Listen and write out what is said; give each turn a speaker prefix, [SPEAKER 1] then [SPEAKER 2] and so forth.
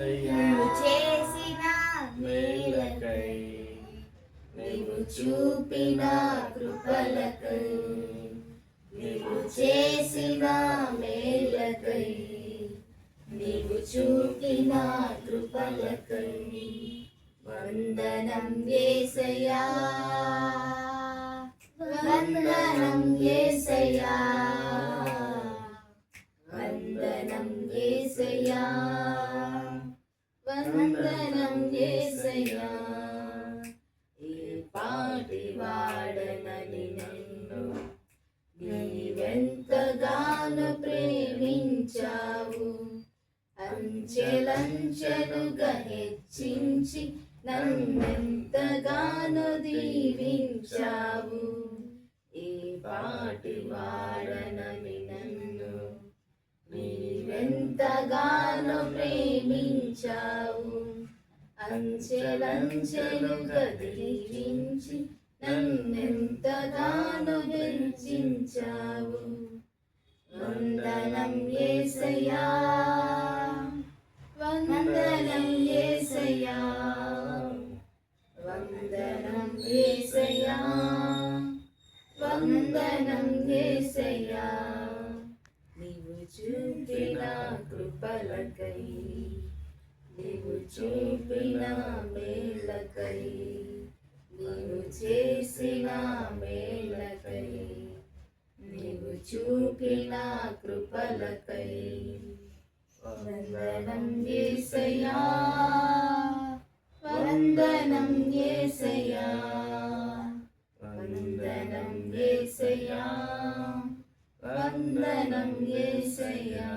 [SPEAKER 1] నీవు చేసిన మేలకై, నీవు చూపిన కృపలకై, నీవు చేసిన మేలకై, నీవు చూపిన కృపలకై వందనం యేసయ్యా, వందనం యేసయ్యా, వందనం యేసయ్యా, వందనం యేసయ్యా. ఈ పాటి వాడనని నన్ను నీవెంతగానో ప్రేమించావు, అంచెలంచెలుగా హెచ్చించి నన్నెంతగానో దీవించావు. ఈ పాటి వాడనని నన్ను నీవెంతగానో ప్రేమించావు, అంచెలంచెలుగా దీవించి నన్నెంతగానో హెచ్చించావు. వందనం యేసయ్యా, వందనం యేసయ్యా, వందనం యేసయ్యా, వందనం యేసయ్యా. నీవు చూపిన కృపలకై, నీవు చూపిన మేలకై, నీవు చేసిన మేలకై, నీవు చూపిన కృపలకై వందనం యేసయ్యా, వందనం యేసయ్యా, వందనం యేసయ్యా, వందనం యేసయ్యా.